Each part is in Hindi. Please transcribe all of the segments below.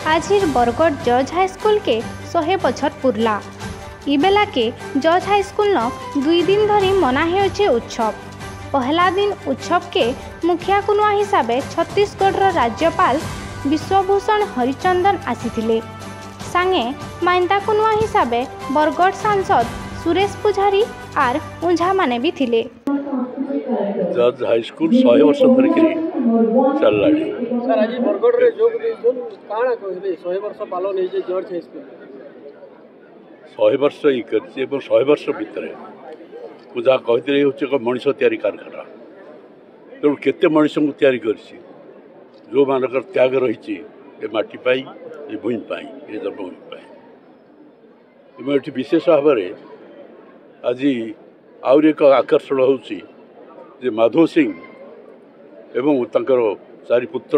आजिर बरगढ़ जज हाईस्कूल के 100 बछर पुरला इबेला के जज हाईस्कूल न 2 दिन धरी मना हेउचे उत्सव। पहला दिन उत्सव के मुखिया कुनुआ हिसाबे छत्तीसगढ़ राज्यपाल विश्वभूषण हरिचंदन आसीथिले। सांगे माइंदा कुनुआ हिसाबे बरगढ़ सांसद सुरेश पुजारी आर उंझा माने भी थिले। जज हाईस्कूल 100 वर्ष धरिकी चललाड़ी। सर आज बरगढ़ रे जोग देछन काना कहले 100 वर्ष पालन हे जे जज हाईस्कूल 100 वर्ष ही करछि एवं 100 वर्ष भितरे पूजा कहते होचे को मनीष तैयारी कारखाना तेणु केते मनीष को तैयारी करछि जो मानकर त्याग रही ए माटी पाई ए भूमि पाई ए जन्मभूमि पाई एवं एठी विशेष भाव में आज आउर एक आकर्षण होउछि जे माधव सिंह एवं तांकर चारि पुत्र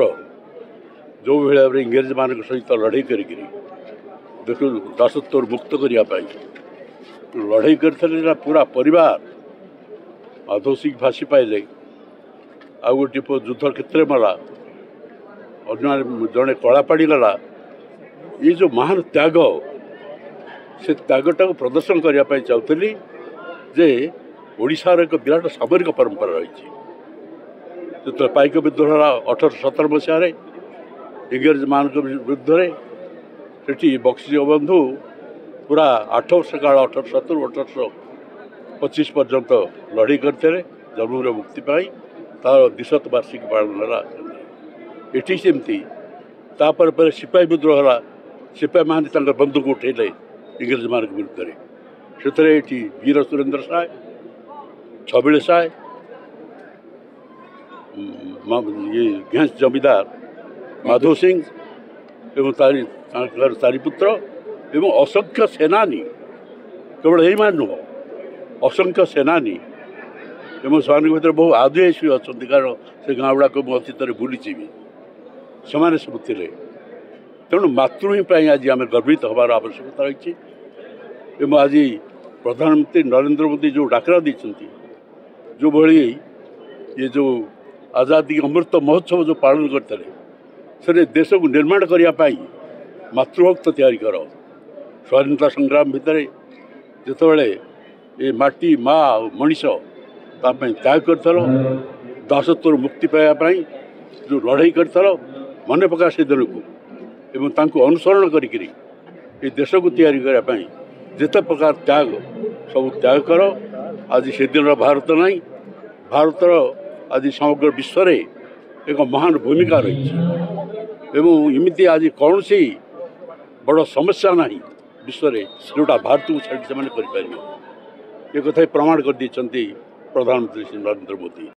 जो भाव इंग्रेज मान सहित लड़ाई करी देखो दासत्व मुक्त करने लड़ाई करते पूरा परिवार माधव सिंह फाँसी पाइले आ गोटे युद्ध क्षेत्र मरा अन्य जड़े कला पाड़ी गला ये जो महान त्याग से त्यागटा को प्रदर्शन करने चाहूली जे ओडिशार एक विराट सामरिक परंपरा रही जो पाइक विद्रोह 1817 मसीह इंग्रेज मान विरुद्ध से बक्सी बंधु पूरा 8 वर्ष काल 1870 1825 पर्यंत लड़ाई करते जन्मभूमि मुक्ति पाई तार 200 वार्षिक पालन है। ये सेमती पर सिपाही विद्रोह है सिपाही मान बंधुक उठेले इंग्रेज मान विरुद्ध से वीर सुरेंद्र साय छबिल साय ये घेंस जमींदार माधव सिंह एवं चारि पुत्र एवं असंख्य सेनानी केवल यही मान नुह असंख्य सेनानी एवं से भर बहु आदिवासी अच्छा कारण से गाँ गुड़ाक अतीत बुली भी से सब थे तेणु मातृभूमि आज आम गर्वित हबार आवश्यकता रही आज प्रधानमंत्री नरेंद्र मोदी जो डाकरा देते जो भली ये जो आज़ादी अमृत महोत्सव जो पालन करते से देश को निर्माण करने मातृभक्त तैयारी कर स्वाधीनता संग्राम भितर जिते ये माटी माँ मनीष त्याग कर दासत्व मुक्ति पाइबापी जो लड़ाई कर मन पका से दिन को एवं अनुसरण करी देश को तैयारी करने जिते प्रकार त्याग सब त्याग कर आज से दिन भारत नहीं भारतर आज समग्र विश्व रे एक महान भूमिका रही एवं इमिति आज कौन सी बड़ समस्या नहीं विश्व रे जोटा भारत को छाड़ी से करें ये कथा प्रमाण कर प्रधानमंत्री श्री नरेंद्र मोदी।